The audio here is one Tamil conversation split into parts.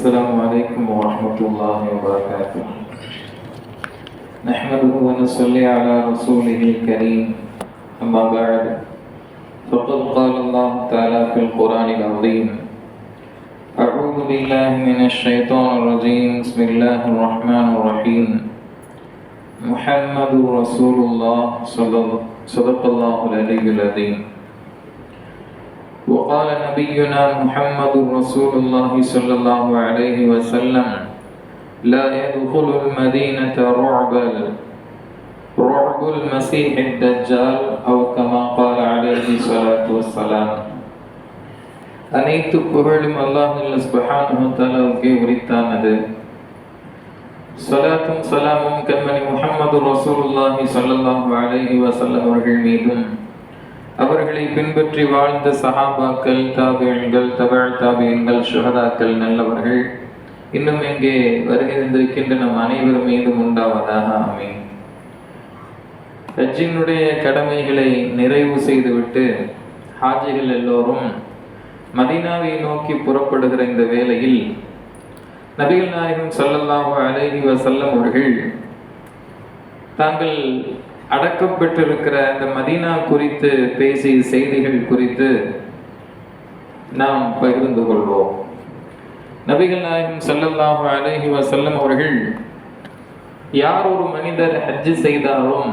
السلام عليكم ورحمة الله وبركاته. نحمده ونصلي على رسوله الكريم. أما بعد، فقد قال الله تعالى في القرآن العظيم: أعوذ بالله من الشيطان الرجيم. بسم الله الرحمن الرحيم. محمد رسول الله صدق الله العلي العظيم. وقال نبينا محمد رسول الله صلى الله عليه وسلم: لا يدخل المدينة رعب المسيح الدجال أو كما قال عليه الصلاة والسلام. அனைத்து புகழும் அல்லாஹ் சுப்ஹானஹு வ தஆலாவுக்கே உரித்தானது. ஸலாத்தும் ஸலாமும் கண்மணி முஹம்மது ரசூலுல்லாஹி ஸல்லல்லாஹு அலைஹி வஸல்லம் அவர்கள் மீதும், அவர்களை பின்பற்றி வாழ்ந்த சஹாபாக்கள், தாபிஈன்கள், தபஅ தாபிஈன்கள், ஷுஹதாக்கள், நல்லவர்கள் இன்னும் எங்கே வருகை தந்திருக்கின்ற நம் அனைவர் மீதும் உண்டாவதாக. ஆமீன். ஹஜ்ஜினுடைய கடமைகளை நிறைவு செய்துவிட்டு ஹாஜிகள் எல்லோரும் மதீனாவை நோக்கி புறப்படுகிற இந்த வேளையில் நபிகள் நாயகம் ஸல்லல்லாஹு அலைஹி வஸல்லம் அவர்கள் தாங்கள் அடக்கம் பெற்றிருக்கிற அந்த மதீனா குறித்து பேசிய செய்திகள் குறித்து நாம் பகிர்ந்து கொள்வோம். நபிகள் நாயகம் ஸல்லல்லாஹு அலைஹி வஸல்லம் அவர்கள், யார் ஒரு மனிதர் ஹஜ் செய்தாலும்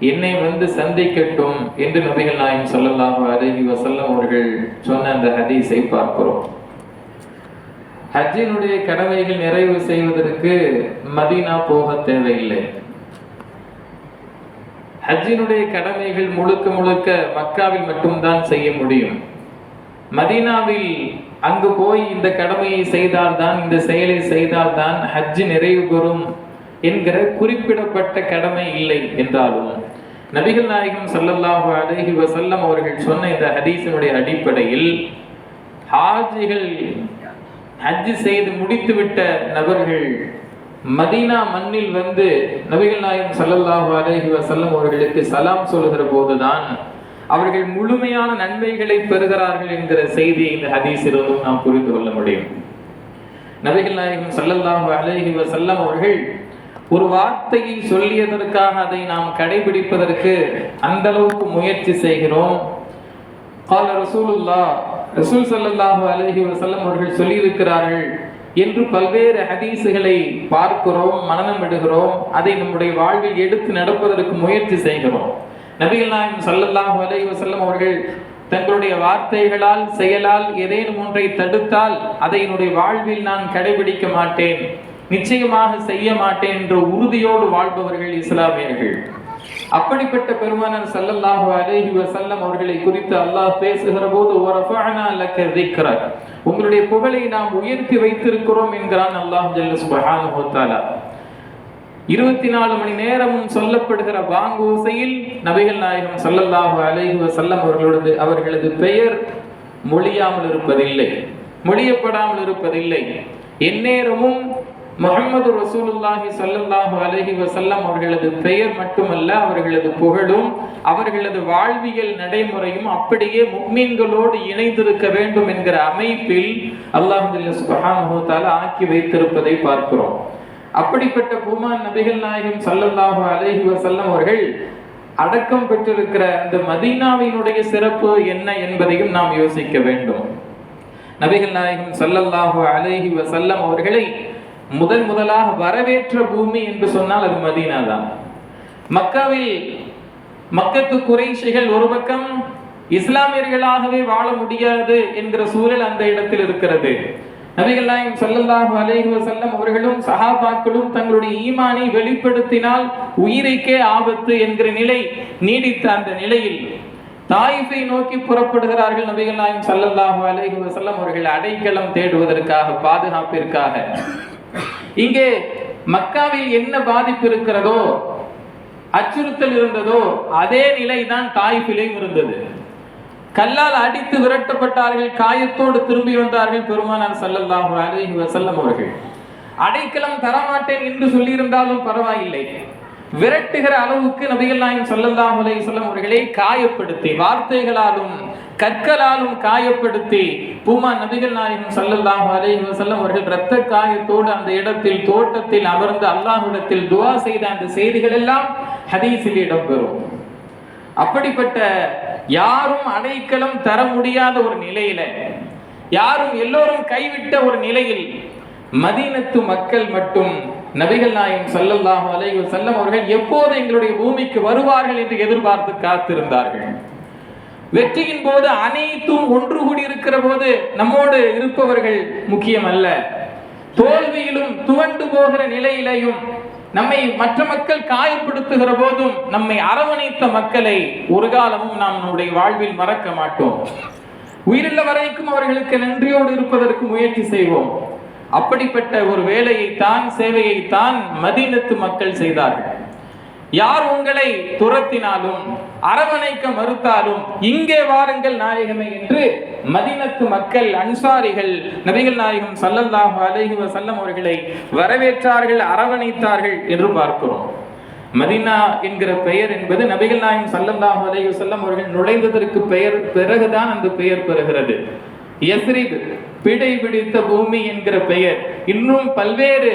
என்னை வந்து சந்திக்கட்டும் என்று நபிகள் நாயகம் ஸல்லல்லாஹு அலைஹி வஸல்லம் அவர்கள் சொன்ன அந்த ஹதீஸை பார்க்கிறோம். ஹஜ்ஜினுடைய கடமைகள் நிறைவு செய்வதற்கு மதீனா போக தேவையில்லை. ஹஜ்ஜினுடைய கடமைகள் முழுக்க முழுக்க மக்காவில் மட்டும்தான் செய்ய முடியும். மதீனாவில் அங்கு போய் இந்த கடமையை செய்தால்தான், இந்த செயலை செய்தால்தான் ஹஜ் நிறைவு பெறும் என்கிற குறிப்பிடப்பட்ட கடமை இல்லை என்றாலும், நபிகள் நாயகம் ஸல்லல்லாஹு அலைஹி வஸல்லம் அவர்கள் சொன்ன இந்த ஹதீஸினுடைய அடிப்படையில் ஹாஜிகள் ஹஜ் செய்து முடித்துவிட்ட நபர்கள் மதீனா மண்ணில் வந்து நபிகள் நாயகம் ஸல்லல்லாஹு அலைஹி வஸல்லம் அவர்களுக்கு சலாம் சொல்லுகிற போதுதான் அவர்கள் முழுமையான நன்மைகளை பெறுகிறார்கள் என்கிற செய்தியை இந்த ஹதீஸிலிருந்து நாம் புரிந்து கொள்ள முடியும். நபிகள் நாயகம் ஸல்லல்லாஹு அலைஹி வஸல்லம் அவர்கள் ஒரு வார்த்தையை சொல்லியதற்காக அதை நாம் கடைபிடிப்பதற்கு அந்த அளவுக்கு முயற்சி செய்கிறோம். قال رسول الله ரசூல் ஸல்லல்லாஹு அலைஹி வஸல்லம் அவர்கள் சொல்லியிருக்கிறார்கள் என்று பல்வேறு ஹதீஸுகளை பார்க்கிறோம், மனனம் இடுகிறோம், அதை நம்முடைய வாழ்வில் எடுத்து நடப்பதற்கு முயற்சி செய்கிறோம். நபிகள் நாயகம் ஸல்லல்லாஹு அலைஹி வஸல்லம் அவர்கள் தங்களுடைய வார்த்தைகளால், செயலால் ஏதேனும் ஒன்றை தடுத்தால் அதை என்னுடைய வாழ்வில் நான் கடைபிடிக்க மாட்டேன், நிச்சயமாக செய்ய மாட்டேன் என்ற உறுதியோடு வாழ்பவர்கள் இஸ்லாமியர்கள். அப்படிப்பட்ட பெருமானார் ஸல்லல்லாஹு அலைஹி வஸல்லம் அவர்களை குறித்து அல்லாஹ் பேசுகிற போது, வரஃபஅனா லக ذிக்ரக், உங்களுடைய புகழை நாம் உயர்த்தி வைத்திருக்கிறோம் என்கிறான் அல்லாஹ் ஜல்ல சுப்ஹானஹு வ தஆலா. 24 மணி நேரமும் சொல்லப்படுகிற வாங்கோசையில் நபிகள் நாயகம் ஸல்லல்லாஹு அலைஹி வஸல்லம் அவர்களது பெயர் மொழியாமல் இருப்பதில்லை, மொழியப்படாமல் இருப்பதில்லை. எந்நேரமும் முஹம்மது ரசூலுல்லாஹி ஸல்லல்லாஹு அலைஹி வஸல்லம் அவர்களது பெயர் மட்டுமல்ல, அவர்களது புகழும் அவர்களது வாழ்வியல் நடைமுறையும் அப்படியே முஃமின்களோடு இணைந்திருக்க வேண்டும் என்கிற அமைப்பில் அல்லாஹ் சுப்ஹானஹு வ தஆலா ஆக்கி வைத்திருப்பதை பார்க்கிறோம். அப்படிப்பட்ட பூமான் நபிகள் நாயகம் ஸல்லல்லாஹு அலைஹி வஸல்லம் அவர்கள் அடக்கம் பெற்றிருக்கிற அந்த மதீனாவினுடைய சிறப்பு என்ன என்பதையும் நாம் யோசிக்க வேண்டும். நபிகள் நாயகம் ஸல்லல்லாஹு அலைஹி வஸல்லம் அவர்களை முதலாக வரவேற்ற பூமி என்று சொன்னால் அது மதீனா தான். மக்காவில் மக்கத்து குறைஷிகள் ஒரு பக்கம் இஸ்லாமியர்களாகவே வாழ முடியாது என்கிற சூழல் அந்த இடத்தில் இருக்கிறது. நபிகள் நாயகம் ஸல்லல்லாஹு அலைஹி வஸல்லம் அவர்களும் சஹாபாக்களும் தங்களுடைய ஈமானை வெளிப்படுத்தினால் உயிரைக்கே ஆபத்து என்கிற நிலை நீடித்த அந்த நிலையில் தாயிஃபை நோக்கி புறப்படுகிறார்கள் நபிகள் நாயகம் ஸல்லல்லாஹு அலைஹி வஸல்லம் அவர்கள் அடைக்கலம் தேடுவதற்காக, பாதுகாப்பிற்காக. இங்கே மக்காவில் என்ன பாதிப்பு இருக்கிறதோ, அச்சுறுத்தல் இருந்ததோ, அதே நிலைதான் தாயிஃபிலும் இருந்தது. கல்லால் அடித்து விரட்டப்பட்டார்கள், காயத்தோடு திரும்பி வந்தார்கள் பெருமானார் ஸல்லல்லாஹு அலைஹி வஸல்லம் அவர்கள். அடைக்கலம் தரமாட்டேன் என்று சொல்லியிருந்தாலும் பரவாயில்லை, விரட்டுகிற அளவுக்கு நபிகள் நாயகம் ஸல்லல்லாஹு அலைஹி வஸல்லம் அவர்களை காயப்படுத்தி வார்த்தைகளாலும் கற்களாலும் காயப்படுத்தி பூமா நபிகள் நாயகம் ஸல்லல்லாஹு அலைஹி வஸல்லம் அவர்கள் இரத்த காயத்தோடு அந்த இடத்தில் தோட்டத்தில் அமர்ந்து அல்லாஹ்விடத்தில் துஆ செய்த அந்த செய்திகள் எல்லாம் ஹதீஸில் இடம்பெறும். அப்படிப்பட்ட யாரும் அடைக்கலம் தர முடியாத ஒரு நிலையில, யாரும் எல்லோரும் கைவிட்ட ஒரு நிலையில் மதீனத்து மக்கள் மட்டும் நபிகள் நாயகம் ஸல்லல்லாஹு அலைஹி வஸல்லம் அவர்கள் எப்போது எங்களுடைய பூமிக்கு வருவார்கள் என்று எதிர்பார்த்து காத்திருந்தார்கள். வெற்றியின் போது அனைத்தும் ஒன்று கூடி இருக்கிற போது நம்மோடு இருப்பவர்கள் முக்கியம் அல்ல. தோல்வியிலும் துவண்டு போகிற நிலையிலையும் நம்மை மற்ற மக்கள் காயப்படுத்துகிற போதும் நம்மை அரவணைத்த மக்களை ஒரு காலமும் நாம் நம்முடைய வாழ்வில் மறக்க மாட்டோம். உயிருள்ள வரைக்கும் அவர்களுக்கு நன்றியோடு இருப்பதற்கு முயற்சி செய்வோம். அப்படிப்பட்ட ஒரு வேலையைத்தான், சேவையைத்தான் மதீனத்து மக்கள் செய்தார்கள். யார் உங்களை துரத்தினாலும் அரவணைக்க மறுத்தாலும் இங்கே வாருங்கள் நாயகமே என்று மதீனத்து மக்கள், அன்சாரிகள் நபிகள் நாயகம் ஸல்லல்லாஹு அலைஹி வஸல்லம் அவர்களை வரவேற்றார்கள், அரவணைத்தார்கள் என்று பார்க்கிறோம். மதீனா என்கிற பெயர் என்பது நபிகள் நாயகம் ஸல்லல்லாஹு அலைஹி வஸல்லம் அவர்கள் நுழைந்ததற்கு பிறகுதான் அந்த பெயர் பெறுகிறது. யஸ்ரிப், பிடை பிடித்த பூமி என்கிற பெயர். இன்னும் பல்வேறு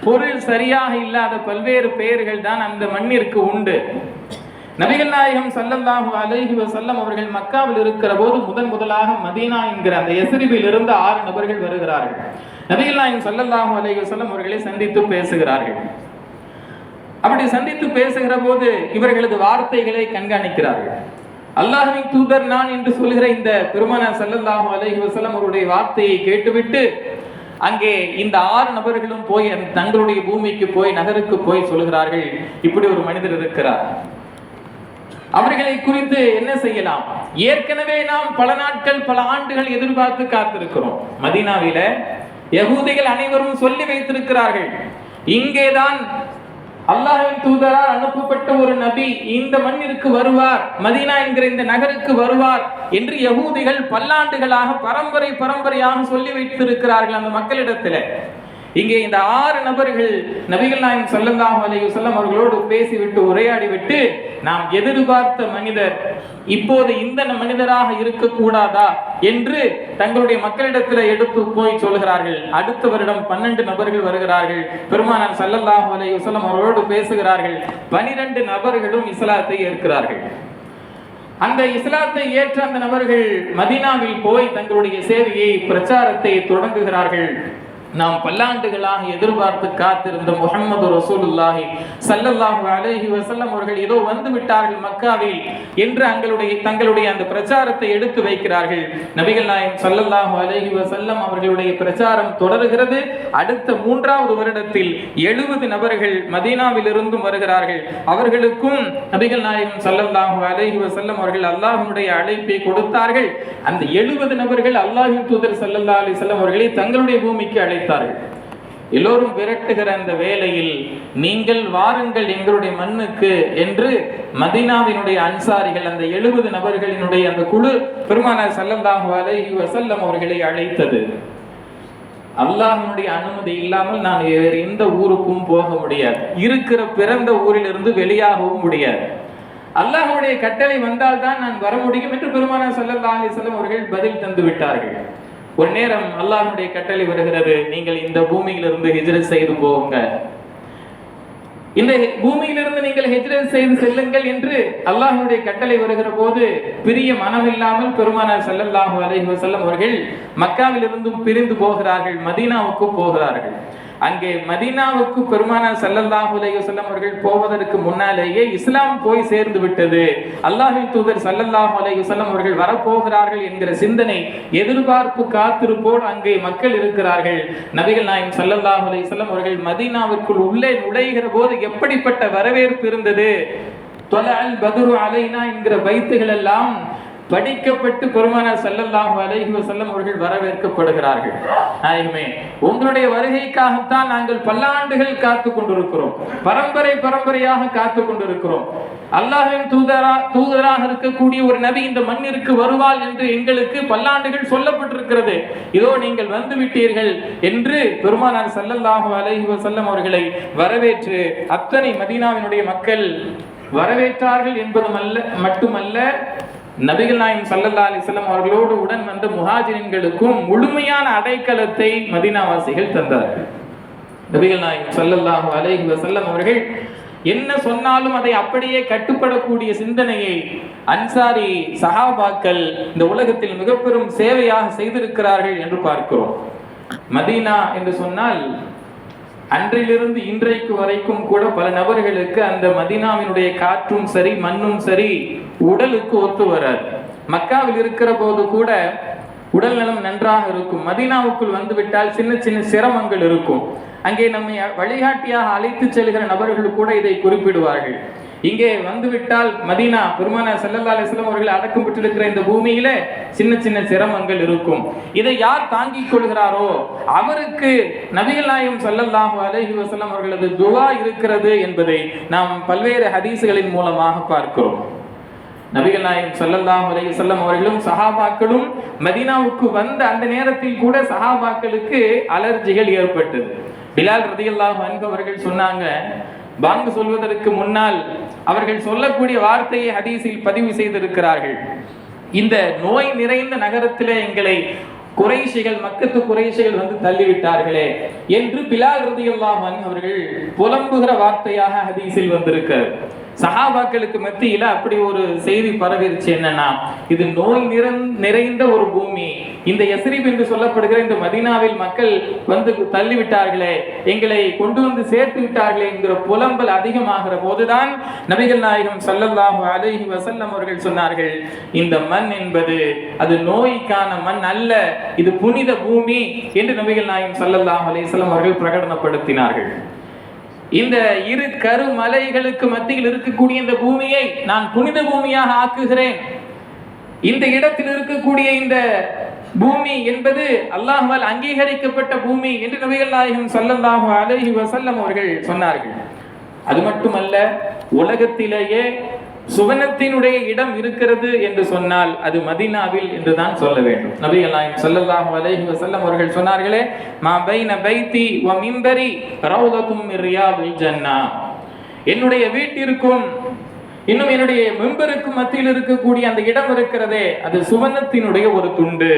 பொருள் சரியாக இல்லாத பல்வேறு பெயர்கள் தான் அந்த மண்ணிற்கு உண்டு. நபிகள் நாயகம் ஸல்லல்லாஹு அலைஹி வஸல்லம் அவர்கள் மக்காவில் இருக்கிற போது முதலாக மதீனா என்கிற அந்த யஸ்ரிபில் இருந்து 6 நபர்கள் வருகிறார்கள். நபிகள் நாயகம் ஸல்லல்லாஹு அலைஹி வஸல்லம் அவர்களை சந்தித்து பேசுகிறார்கள். அப்படி சந்தித்து பேசுகிற போது இவர்களது வார்த்தைகளை கண்காணிக்கிறார்கள். அல்லாஹ்வின் தூதர் நான் என்று சொல்கிற இந்த பெருமானார் ஸல்லல்லாஹு அலைஹி வஸல்லம் அவருடைய வார்த்தையை கேட்டுவிட்டு அங்கே இந்த 6 நபர்களும் போய் தங்களுடைய பூமிக்கு போய், நகருக்கு போய் சொல்கிறார்கள், இப்படி ஒரு மனிதர் இருக்கிறார், அவர்களை குறித்து என்ன செய்யலாம்? ஏற்கனவே நாம் பல நாட்கள், பல ஆண்டுகள் எதிர்பார்த்து காத்திருக்கிறோம். மதீனாவில யகூதிகள் அனைவரும் சொல்லி வைத்திருக்கிறார்கள், இங்கேதான் அல்லாஹ்வின் தூதரால் அனுப்பப்பட்ட ஒரு நபி இந்த மண்ணிற்கு வருவார், மதீனா என்கிற இந்த நகருக்கு வருவார் என்று யகூதிகள் பல்லாண்டுகளாக பரம்பரையாக சொல்லி வைத்திருக்கிறார்கள் அந்த மக்களிடத்தில். இங்கே இந்த 6 நபர்கள் நபிகள் நாயகம் ஸல்லல்லாஹு அலைஹி வஸல்லம் அவர்களோடு பேசிவிட்டு உரையாடிவிட்டு, நாம் எதிர்பார்த்த மனிதர் இப்போது இந்த மனிதராக இருக்கக்கூடாதா என்று தங்களுடைய மக்களிடத்தில் எடுத்து போய் சொல்கிறார்கள். அடுத்த வருடம் 12 நபர்கள் வருகிறார்கள். பெருமானார் ஸல்லல்லாஹு அலைஹி வஸல்லம் அவர்களோடு பேசுகிறார்கள். 12 நபர்களும் இஸ்லாத்தை ஏற்கிறார்கள். அந்த இஸ்லாத்தை ஏற்ற அந்த நபர்கள் மதீனாவில் போய் தங்களுடைய சேவையை, பிரச்சாரத்தை தொடங்குகிறார்கள். நாம் பல்லாண்டுகளாக எதிர்பார்த்து காத்திருந்த முஹம்மது ரசூலுல்லாஹி ஸல்லல்லாஹு அலைஹி வஸல்லம் அவர்கள் ஏதோ வந்து விட்டார்கள் மக்காவில் என்று தங்களுடைய அந்த பிரச்சாரத்தை எடுத்து வைக்கிறார்கள். நபிகள் நாயகம் ஸல்லல்லாஹு அலைஹி வஸல்லம் அவர்களுடைய பிரச்சாரம் தொடர்கிறது. அடுத்த 3வது வருடத்தில் 70 நபர்கள் மதீனாவில் இருந்தும் வருகிறார்கள். அவர்களுக்கும் நபிகள் நாயகம் ஸல்லல்லாஹு அலைஹி வஸல்லம் அவர்கள் அல்லாஹ்வுடைய அழைப்பை கொடுத்தார்கள். அந்த 70 நபர்கள் அல்லாஹ்வின் தூதர் ஸல்லல்லாஹு அலைஹி வஸல்லம் அவர்களை தங்களுடைய பூமிக்கு அழைத்தார்கள். எல்லோரும் விரட்டுகிற அந்த வேளையில், நீங்கள் வாருங்கள் எங்களுடைய மண்ணுக்கு என்று மதீனாவினுடைய அன்சாரிகள், அந்த 70 நபர்களினுடைய அந்த குழு பெருமானார் ஸல்லல்லாஹு அலைஹி வஸல்லம் அவர்களை அழைத்தது. அல்லாஹ்வுடைய அனுமதி இல்லாமல் நான் வேறு எந்த ஊருக்கும் போக முடியாது, இருக்கிற பிறந்த ஊரிலிருந்து வெளியாகவும் முடியாது, அல்லாஹ்வுடைய கட்டளை வந்தால் தான் நான் வர முடியும் என்று பெருமானார் ஸல்லல்லாஹு அலைஹி வஸல்லம் அவர்கள் பதில் தந்து விட்டார்கள். ஒரு நேரம் அல்லாஹ்வுடைய கட்டளை வருகிறது, நீங்கள் இந்த பூமியிலிருந்து ஹிஜ்ரத் செய்து போங்க, இந்த பூமியிலிருந்து நீங்கள் ஹிஜ்ரத் செய்து செல்லுங்கள் என்று அல்லாஹ்வுடைய கட்டளை வருகிற போது பிரிய மனமில்லாமல் பெருமானார் ஸல்லல்லாஹு அலைஹி வஸல்லம் அவர்கள் மக்காவில் இருந்தும் பிரிந்து போகிறார்கள், மதீனாவுக்கு போகிறார்கள். அங்கே மதீனாவுக்கு பெருமானார் ஸல்லல்லாஹு அலைஹி வஸல்லம் அவர்கள் போவதற்கு முன்னாலேயே இஸ்லாம் போய் சேர்ந்து விட்டது. அல்லாஹ்வின் தூதர் ஸல்லல்லாஹு அலைஹி வஸல்லம் அவர்கள் வரப்போகிறார்கள் என்கிற சிந்தனை, எதிர்பார்ப்பு, காத்திருப்போடு அங்கே மக்கள் இருக்கிறார்கள். நபிகள் நாயகம் ஸல்லல்லாஹு அலைஹி வஸல்லம் அவர்கள் மதீனாவிற்குள் உள்ளே நுழைகிற போது எப்படிப்பட்ட வரவேற்பு இருந்தது! தொலஅல் பத்ரு அலைனா என்கிற பைத்துகள் எல்லாம் படிக்கப்பட்டு பெருமானார் ஸல்லல்லாஹு அலைஹி வஸல்லம் அவர்கள் வரவேற்கப்படுகிறார்கள். நாயகமே, உங்களுடைய வருகைக்காகத்தான் நாங்கள் பல்லாண்டுகள் காத்து கொண்டிருக்கிறோம், பரம்பரையாக காத்து கொண்டிருக்கிறோம். அல்லாஹ்வின் தூதராக இருக்கக்கூடிய ஒரு நபி இந்த மண்ணிற்கு வருவாள் என்று எங்களுக்கு பல்லாண்டுகள் சொல்லப்பட்டிருக்கிறது, இதோ நீங்கள் வந்து விட்டீர்கள் என்று பெருமானார் ஸல்லல்லாஹு அலைஹி வஸல்லம் அவர்களை வரவேற்று அத்தனை மதீனாவினுடைய மக்கள் வரவேற்றார்கள் என்பது மட்டுமல்ல, நபிகள் நாயகம் ஸல்லல்லாஹு அலைஹி வஸல்லம் அவர்களோடு உடன் வந்த முஹாஜிரின்களுக்கும் முழுமையான அடைக்கலத்தை மதீனாவாசிகள் தந்தார்கள். நபிகள் நாயகம் ஸல்லல்லாஹு அலைஹி வஸல்லம் அவர்கள் என்ன சொன்னாலும் அதை அப்படியே கட்டுப்படக்கூடிய சிந்தனையை அன்சாரி சஹாபாக்கள் இந்த உலகத்தில் மிக பெரும் சேவையாக செய்திருக்கிறார்கள் என்று பார்க்கிறோம். மதீனா என்று சொன்னால் அன்றிலிருந்து இன்றைக்கு வரைக்கும் கூட பல நபர்களுக்கு அந்த மதீனாவினுடைய காற்றும் சரி மண்ணும் சரி உடலுக்கு ஒத்து வராது. மக்காவில் இருக்கிற போது கூட உடல் நலம் நன்றாக இருக்கும். மதீனாவுக்குள் வந்துவிட்டால் சின்ன சின்ன சிரமங்கள் இருக்கும். அங்கே நம்மை வழிகாட்டியாக அழைத்து செல்கிற நபர்கள் கூட இதை குறிப்பிடுவார்கள். இங்கே வந்துவிட்டால் மதீனா பெருமானார் ஸல்லல்லாஹு அலைஹி வஸல்லம் அவர்கள் அடக்கம் பெற்றிருக்கிற இந்த பூமியில சின்ன சின்ன சிரமங்கள் இருக்கும். இதை யார் தாங்கிக் கொள்கிறாரோ அவருக்கு நபிகள் நாயகம் ஸல்லல்லாஹு அலைஹி வஸல்லம் அவர்களது துஆ இருக்கிறது என்பதை நாம் பல்வேறு ஹதீஸ்களின் மூலமாக பார்க்கிறோம். நபிகள் நாயகம் ஸல்லல்லாஹு அலைஹி வஸல்லம் அவர்களும் சஹாபாக்களும் மதீனாவுக்கு வந்த அந்த நேரத்தில் கூட சஹாபாக்களுக்கு அலர்ஜிகள் ஏற்பட்டது. பிலால் ரலியல்லாஹு அன்ஹு அவர்கள் சொன்னாங்க, பாங்கு சொல்வதற்கு முன்னால் அவர்கள் சொல்லக்கூடிய வார்த்தையை ஹதீஸில் பதிவு செய்திருக்கிறார்கள். இந்த நோய் நிறைந்த நகரத்திலே எங்களை குறைஷிகள் மக்கத்து குறைஷிகள் வந்து தள்ளிவிட்டார்களே என்று பிலால் ரலியல்லாஹு அன்ஹு அவர்கள் புலம்புகிற வார்த்தையாக ஹதீஸில் வந்திருக்கிறது. சஹாபாக்களுக்கு மத்தியில அப்படி ஒரு செய்தி பரவிருச்சு. என்னன்னா, இது நோய் நிறைந்த ஒரு பூமி, இந்த யஸ்ரிப் என்று சொல்லப்படுகிற இந்த மதீனாவில் மக்கள் வந்து தள்ளிவிட்டார்களே, எங்களை கொண்டு வந்து சேர்த்து விட்டார்களே என்கிற புலம்பல் அதிகமாகிற போதுதான் நபிகள் நாயகம் ஸல்லல்லாஹு அலைஹி வஸல்லம் அவர்கள் சொன்னார்கள், இந்த மண் என்பது அது நோய்க்கான மண் அல்ல, இது புனித பூமி என்று நபிகள் நாயகம் ஸல்லல்லாஹு அலைஹி வஸல்லம் அவர்கள் பிரகடனப்படுத்தினார்கள். இந்த இரு கருமலைகளுக்கு மத்தியில் இருக்கக்கூடிய இந்த பூமியை நான் புனித பூமியாக ஆக்குகிறேன். இந்த இடத்தில் இருக்கக்கூடிய இந்த பூமி என்பது அல்லாஹ்வால் அங்கீகரிக்கப்பட்ட பூமி என்று நபிகள் நாயகம் ஸல்லல்லாஹு அலைஹி வஸல்லம் அவர்கள் சொன்னார்கள். அது மட்டுமல்ல, உலகத்திலேயே சுவனத்தினுடைய இடம் இருக்கிறது என்று சொன்னால் அது மதீனாவில் என்றுதான் சொல்ல வேண்டும். நபிகள் நாயகம் ஸல்லல்லாஹு அலைஹி வஸல்லம் அவர்கள் சொன்னார்களே, மா பைன பைத்தி வ மிம்பரி ரௌதத்தும் மின் ரியாதில் ஜன்னah, என்னுடைய வீட்டிற்கும் இன்னும் என்னுடைய மிம்பருக்கும் மத்தியில் இருக்கக்கூடிய அந்த இடம் இருக்கிறதே அது சுவனத்தினுடைய ஒரு துண்டு.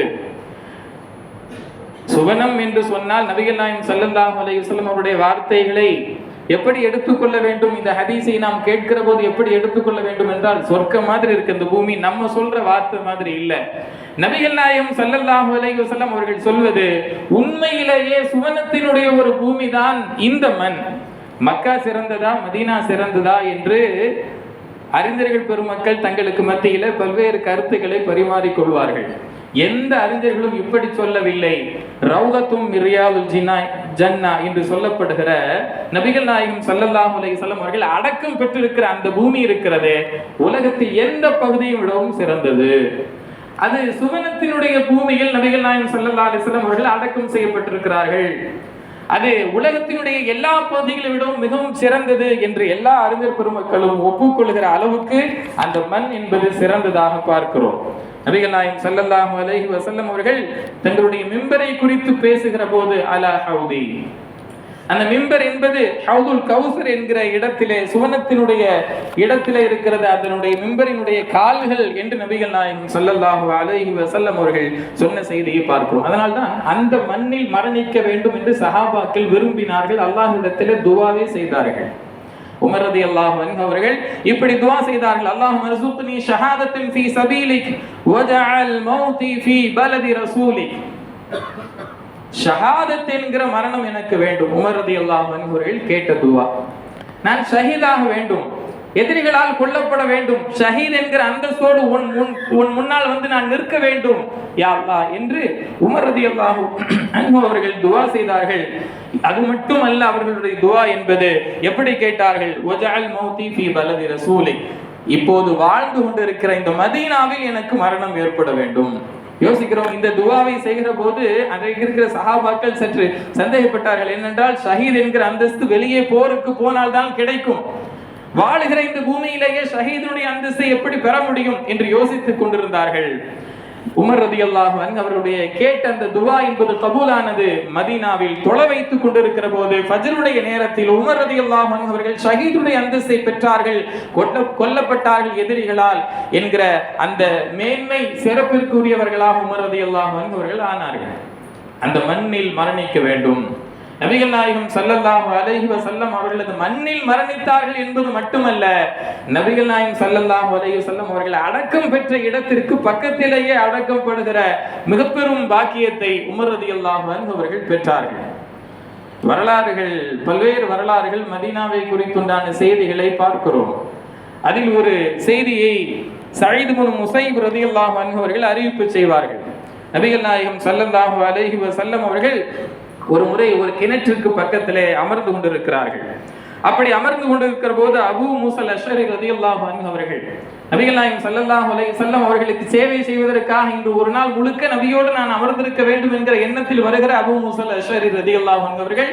சுவனம் என்று சொன்னால் நபிகள் நாயகம் ஸல்லல்லாஹு அலைஹி வஸல்லம் அவருடைய வார்த்தைகளை எப்படி எடுத்துக்கொள்ள வேண்டும், இந்த ஹதீஸை நாம் கேட்கிற போது எப்படி எடுத்துக்கொள்ள வேண்டும் என்றால், சொர்க்கம் மாதிரி இருக்கு இந்த பூமி, நம்ம சொல்ற வார்த்தை மாதிரி இல்ல. நபிகள் நாயகம் ஸல்லல்லாஹு அலைஹி வஸல்லம் அவர்கள் சொல்வது உண்மையிலேயே சுவனத்தினுடைய ஒரு பூமி தான் இந்த மண். மக்கா சிறந்ததா மதீனா சிறந்ததா என்று அறிஞர்கள் பெருமக்கள் தங்களுக்கு மத்தியில பல்வேறு கருத்துக்களை பரிமாறிக்கொள்வார்கள். எந்த அறிஞர்களும் இப்படி சொல்லவில்லை. ரௌதத்தும் மின் ரியாதில் ஜன்னah என்று சொல்லப்படுகிற நபிகள் நாயகம் ஸல்லல்லாஹு அலைஹி வஸல்லம் அவர்கள் அடக்கம் பெற்றிருக்கிற அந்த பூமி இருக்கிறது உலகத்தில் எந்த பகுதியை விடவும் சிறந்தது. அது சுவனத்தினுடைய பூமியில் நபிகள் நாயகம் ஸல்லல்லாஹு அலைஹி வஸல்லம் அவர்கள் அடக்கம் செய்யப்பட்டிருக்கிறார்கள். அது உலகத்தினுடைய எல்லா பகுதிகளை விடவும் மிகவும் சிறந்தது என்று எல்லா அறிஞர் பெருமக்களும் ஒப்புக்கொள்கிற அளவுக்கு அந்த மண் என்பது சிறந்ததாக பார்க்கிறோம். நபிகள் நாயகம் ஸல்லல்லாஹு அலைஹி வஸல்லம் அவர்கள் தங்களுடைய மிம்பரை குறித்து பேசுகிற போது அலா ஹவுதி, அந்த மிம்பர் என்பது ஹவுதுல் கௌசர் என்கிற இடத்திலே சுவனத்தினுடைய இடத்திலே இருக்கிறது, அதனுடைய மிம்பரினுடைய கால்கள் என்று நபிகள் நாயகம் ஸல்லல்லாஹு அலைஹி வஸல்லம் அவர்கள் சொன்ன செய்தியை பார்க்கிறோம். அதனால்தான் அந்த மண்ணில் மரணிக்க வேண்டும் என்று சஹாபாக்கள் விரும்பினார்கள். அல்லாஹ்விடத்திலே துஆவே செய்தார்கள். உமர் ரலியல்லாஹு அன்ஹு அவர்கள் இப்படி துஆ செய்தார்கள், அல்லாஹும்ம ர்ஸுக்னி ஷஹாதத்தன் ஃபீ சபீலிக் வஜஅல் மௌதி ஃபீ பலதி ரசூலிக், ஷஹாதத் என்கிற மரணம் எனக்கு வேண்டும். உமர் ரலியல்லாஹு அன்ஹு அவர்கள் கேட்ட துஆ, நான் ஷஹீதாக வேண்டும், எதிரிகளால் கொல்லப்பட வேண்டும், ஷஹீத் என்கிற அந்தஸ்தோடு உன் முன்னால் வந்து நான் நிற்க வேண்டும் யா அல்லாஹ் என்று உமர் ரலியல்லாஹு அன்ஹு அவர்கள் துஆ செய்தார்கள். அது மட்டுமல்ல, அவர்களுடைய துஆ என்பது எப்படி கேட்டார்கள், வஜஅல் மௌதி ஃபீ பலதி ரசூலிக், இப்போது வாழ்ந்து கொண்டிருக்கிற இந்த மதீனாவில் எனக்கு மரணம் ஏற்பட வேண்டும். யோசிக்கிறோம், இந்த துஆவை செய்கிற போது அன்றைக்கு இருக்கிற சஹாபாக்கள் சற்று சந்தேகப்பட்டார்கள். ஏனென்றால் ஷஹீத் என்கிற அந்தஸ்து வெளியே போருக்கு போனால்தான் கிடைக்கும், வாழுகிற இந்த பூமியிலேயே ஷஹீதுடைய அந்தஸ்தை எப்படி பெற முடியும் என்று யோசித்துக் கொண்டிருந்தார்கள். உமர் ரலியல்லாஹு அன்ஹு அவருடைய கேட்ட அந்த துவா என்பது கபூலானது. மதீனாவில் தொழ வைத்துக் கொண்டிருக்கிற போது ஃபஜ்ருடைய நேரத்தில் உமர் ரலியல்லாஹு அன்ஹு அவர்கள் ஷஹீதுடைய அந்தஸ்தை பெற்றார்கள், கொல்லப்பட்டார்கள் எதிரிகளால் என்கிற அந்த மேன்மை சிறப்பிற்குரியவர்களாக உமர் ரலியல்லாஹு அன்ஹு அவர்கள் ஆனார்கள். அந்த மண்ணில் மரணிக்க வேண்டும். நபிகள் நாயகம் ஸல்லல்லாஹு அலைஹி வஸல்லம் அவர்கள் அந்த மண்ணில் மரணித்தார்கள் என்பது மட்டுமல்ல, நபிகள் நாயகம் ஸல்லல்லாஹு அலைஹி வஸல்லம் அவர்கள் அடக்கம் பெற்ற இடத்திற்கு பக்கத்திலேயே அடக்கப்படுகிற மிக பெரும் பாக்கியத்தை உமர் ரலியல்லாஹு அன்ஹு அவர்கள் பெற்றார்கள். வரலாறுகள், பல்வேறு வரலாறுகள் மதீனாவை குறித்துண்டான செய்திகளை பார்க்கிறோம். அதில் ஒரு செய்தியை சயீத் இப்னு முஸைப் ரலியல்லாஹு அன்ஹு அவர்கள் அறிவிப்பு செய்வார்கள். நபிகள் நாயகம் ஸல்லல்லாஹு அலைஹி வஸல்லம் அவர்கள் ஒரு முறை ஒரு கிணற்றுக்கு பக்கத்திலே அமர்ந்து கொண்டிருக்கிறார்கள். அப்படி அமர்ந்து கொண்டிருக்கிற போது அபூ மூஸா அல்-அஷ்அரி ரலியல்லாஹு அன்ஹு அவர்கள் நபிகள் நாயகம் ஸல்லல்லாஹு அலைஹி வஸல்லம் அவர்களுக்கு சேவை செய்வதற்காக இன்று ஒரு நாள் முழுக்க நபியோடு நான் அமர்ந்திருக்க வேண்டும் என்கிற எண்ணத்தில் வருகிற அபூ மூஸா அல்-அஷ்அரி ரலியல்லாஹு அன்ஹு அவர்கள்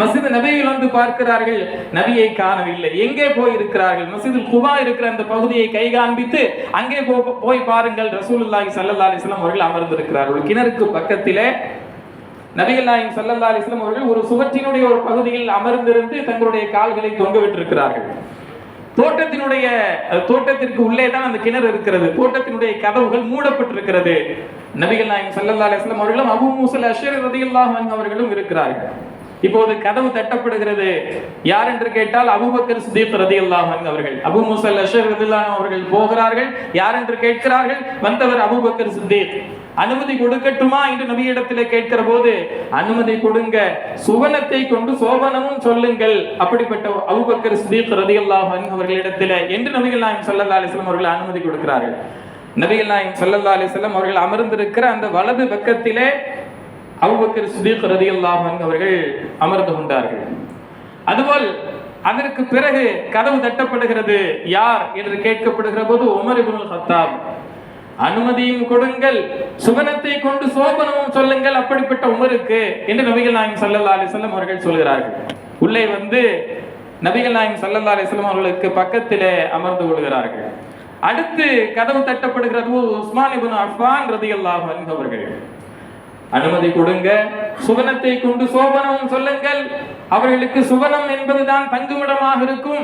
மஸ்ஜித் நபியில் வந்து பார்க்கிறார்கள், நபியை காணவில்லை. எங்கே போய் இருக்கிறார்கள்? மஸ்ஜிதுல் குபா இருக்கிற அந்த பகுதியை கை காண்பித்து அங்கே போய் பாருங்கள், ரசூலுல்லாஹி ஸல்லல்லாஹு அலைஹி வஸல்லம் அவர்கள் அமர்ந்திருக்கிறார்கள். கிணறுக்கு பக்கத்திலே நபிகள் நாயகம் ஸல்லல்லாஹு அலைஹி வஸல்லம் அவர்கள் ஒரு சுவற்றினுடைய ஒரு பகுதியில் அமர்ந்திருந்து தங்களுடைய கால்களை தொங்க விட்டிருக்கிறார்கள். தோட்டத்திற்கு உள்ளே தான் அந்த கிணறு இருக்கிறது. தோட்டத்தினுடைய கதவுகள் மூடப்பட்டிருக்கிறது. நபிகள் நாயகம் ஸல்லல்லாஹு அலைஹி வஸல்லம் அவர்களும் அபூ மூஸா அல்-அஷ்அரி ரலியல்லாஹு அன்ஹு அவர்களும் இருக்கிறார்கள். இப்போது கதவு தட்டப்படுகிறது. யார் என்று கேட்டால் அபூபக்கர் சித்திக் ரலியல்லாஹு அன்ஹு அவர்கள். அபூ மூஸா அல்-அஷ்அரி ரலியல்லாஹு அன்ஹு அவர்கள் போகிறார்கள். யார் என்று கேட்கிறார்கள். வந்தவர் அபூபக்கர் சித்திக். அனுமதி கொடுக்கட்டுமா என்று நபியிடத்திலே கேட்கிற போது, அனுமதி கொடுங்க, சுவனத்தை கொண்டு சோபனமும் சொல்லுங்கள், அப்படிப்பட்ட அபூபக்கர் சித்திக் ரலியல்லாஹு அன்ஹு அவர்களிடத்திலே என்று நபிகள் நாயகம் ஸல்லல்லாஹு அலைஹி வஸல்லம் அவர்கள் அனுமதி கொடுக்கிறார்கள். நபிகள் நாயகம் ஸல்லல்லாஹு அலைஹி வஸல்லம் அவர்கள் அமர்ந்திருக்கிற அந்த வலது பக்கத்திலே அபூபக்கர் சித்திக் ரலியல்லாஹு அன்ஹு அவர்கள் அமர்ந்து கொண்டார்கள். அதுபோல் அதற்கு பிறகு கதவு தட்டப்படுகிறது. யார் என்று கேட்கப்படுகிற போது உமர் இப்னுல் கத்தாப். அனுமதியும் கொடுங்கள், சுவனத்தை கொண்டு சோபனமும் சொல்லுங்கள், அப்படிப்பட்ட உமருக்கு என்று நபிகள் நாயகம் ஸல்லல்லாஹு அலைஹி வஸல்லம் அவர்கள் சொல்கிறார்கள். உள்ளே வந்து நபிகள் நாயகம் ஸல்லல்லாஹு அலைஹி வஸல்லம் அவர்களுக்கு பக்கத்திலே அமர்ந்து கொள்கிறார்கள். அடுத்து கதவு தட்டப்படுகிறது. உஸ்மான் இப்னு அஃபான் ரலியல்லாஹு அன்ஹு அவர்கள். அனுமதி கொடுங்க, சுவனத்தை கொண்டு சோபனமும் சொல்லுங்கள், அவர்களுக்கு சுவனம் என்பதுதான் தங்குமிடமாக இருக்கும்,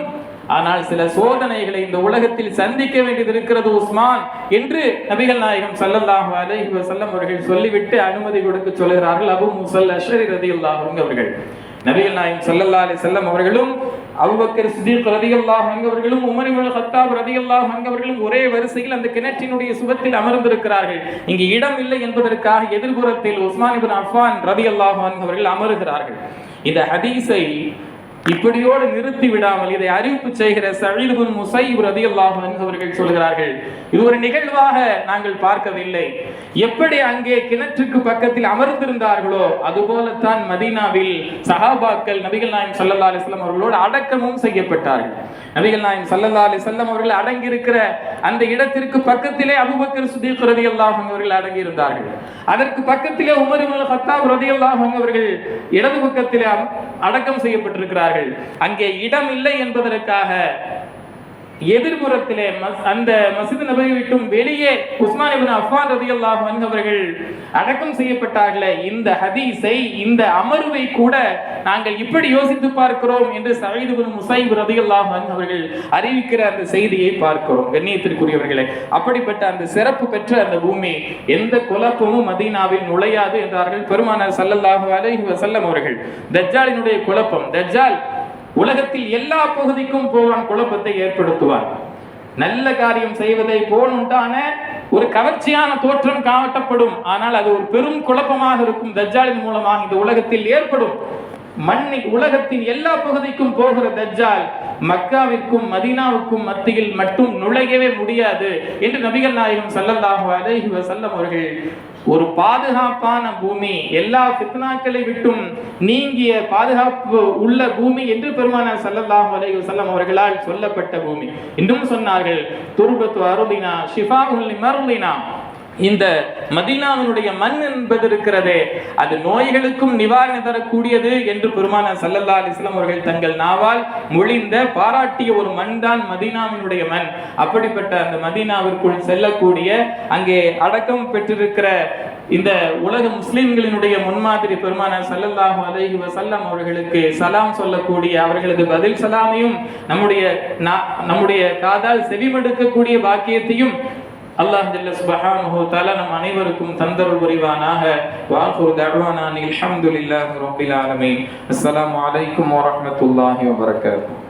ஆனால் சில சோதனைகளை இந்த உலகத்தில் சந்திக்க வேண்டியது இருக்கிறது உஸ்மான் என்று நபிகள் நாயகம் ஸல்லல்லாஹு அலைஹி வஸல்லம் அவர்கள் சொல்லிவிட்டு அனுமதி கொடுக்க சொல்கிறார்கள். அபூ மூஸா அல்-அஷ்அரி ரலியல்லாஹு அன்ஹு அவர்கள். நபிகள் நாயகம் ஸல்லல்லாஹு அலைஹி வஸல்லம் அவர்களும் அபூபக்கர் சித்திக் ரலியல்லாஹு அன்ஹு அவர்களும் உமர் இப்னுல் கத்தாப் ரலியல்லாஹு அன்ஹு அவர்களும் ஒரே வரிசையில் அந்த கிணற்றினுடைய சுவத்தில் அமர்ந்திருக்கிறார்கள். இங்கு இடம் இல்லை என்பதற்காக எதிர்புறத்தில் உஸ்மான் இப்னு அஃபான் ரலியல்லாஹு அன்ஹு அவர்கள் அமருகிறார்கள். இந்த ஹதீஸை இப்படியோடு நிறுத்தி விடாமல் இதை அறிவிப்பு செய்கிற சயீத் இப்னு முஸைப் ரலியல்லாஹு அன்ஹு அவர்கள் சொல்கிறார்கள், இது ஒரு நிகழ்வாக நாங்கள் பார்க்கவில்லை. எப்படி அங்கே கிணற்றுக்கு பக்கத்தில் அமர்ந்திருந்தார்களோ அதுபோலத்தான் மதீனாவில் சஹாபாக்கள் நபிகள் நாயகம் ஸல்லல்லாஹு அலைஹி வஸல்லம் அவர்களோடு அடக்கமும் செய்யப்பட்டார்கள். நபிகள் நாயகம் ஸல்லல்லாஹு அலைஹி வஸல்லம் அவர்கள் அடங்கி இருக்கிற அந்த இடத்திற்கு பக்கத்திலே அபூபக்கர் சித்திக் ரலியல்லாஹு அன்ஹு அவர்கள் அடங்கி இருந்தார்கள். அதற்கு பக்கத்திலே உமர் இப்னுல் கத்தாப் ரலியல்லாஹு அன்ஹு அவர்கள் இடது பக்கத்திலே அடக்கம் செய்யப்பட்டிருக்கிறார்கள். அங்கே இடம் இல்லை என்பதற்காக எதிர்புறத்திலே அந்த மஸ்ஜித் நபவி விட்டும் வெளியே உஸ்மான் இப்னு அஃபான் ரலியல்லாஹு அன்ஹு அவர்கள் அடக்கம் செய்யப்பட்டார்களே, இந்த ஹதீஸை, இந்த அமர்வை கூட நாங்கள் இப்படி யோசித்து பார்க்கிறோம் என்று சயீத் இப்னு முஸைப் ரலியல்லாஹு அன்ஹு அவர்கள் அறிவிக்கிற அந்த செய்தியை பார்க்கிறோம். கண்ணியத்திற்குரியவர்களே, அப்படிப்பட்ட அந்த சிறப்பு பெற்ற அந்த பூமி, எந்த குழப்பமும் மதீனாவில் நுழையாது என்றார்கள் பெருமானார் ஸல்லல்லாஹு அலைஹி வஸல்லம் அவர்கள். தஜ்ஜாலினுடைய குழப்பம், தஜ்ஜால் உலகத்தில் எல்லா பகுதிக்கும் போவான், குழப்பத்தை ஏற்படுத்துவான். நல்ல காரியம் செய்வதை போலுண்டான ஒரு கவர்ச்சியான தோற்றம் காட்டப்படும், ஆனால் அது ஒரு பெரும் குழப்பமாக இருக்கும். தஜ்ஜாலின் மூலமாக இந்த உலகத்தில் ஏற்படும். உலகத்தின் எல்லா பகுதிக்கும் போகிற தஜ்ஜால் மக்காவிற்கும் மதீனாவுக்கும் மத்தியில் மட்டும் நுழையவே முடியாது என்று நபிகள் நாயகம் ஸல்லல்லாஹு அலைஹி வஸல்லம் அவர்கள் ஒரு பாதுகாப்பான பூமி, எல்லா ஃபித்னாக்களை விட்டும் நீங்கிய பாதுகாப்பு உள்ள பூமி என்று பெருமானார் ஸல்லல்லாஹு அலைஹி வஸல்லம் அவர்களால் சொல்லப்பட்ட பூமி. இன்னும் சொன்னார்கள், துர்பத்து அருளினா ஷிஃபாஉல் லிமர்லினா, இந்த மதீனாவினுடைய மண் என்பது இருக்கிறதே, அது நோய்களுக்கும் நிவாரணம் தரக்கூடியது என்று பெருமானார் ஸல்லல்லாஹு அலைஹி வஸல்லம் அவர்கள் தங்கள் நாவால் மொழிந்த பாராட்டிய ஒரு மண் தான் மதீனாவினுடைய மண். அப்படிப்பட்ட அந்த மதீனாவிற்குள் செல்லக்கூடிய, அங்கே அடக்கம் பெற்றிருக்கிற இந்த உலக முஸ்லிம்களினுடைய முன்மாதிரி பெருமானார் ஸல்லல்லாஹு அலைஹி வஸல்லம் அவர்களுக்கு சலாம் சொல்லக்கூடிய, அவர்களது பதில் சலாமையும் நம்முடைய காதால் செவிமடுக்கக்கூடிய பாக்கியத்தையும் அல்லாஹ் ஜல்ல சுப்ஹானஹு வ தஆலா நம் அனைவருக்கும் தந்தருள் புரிவானாக. வாஹிரு தஅவானா அல்ஹம்துலில்லாஹி ரப்பில் ஆலமீன். அஸ்ஸலாமு அலைக்கும் வ ரஹ்மத்துல்லாஹி வ பரகாத்துஹு.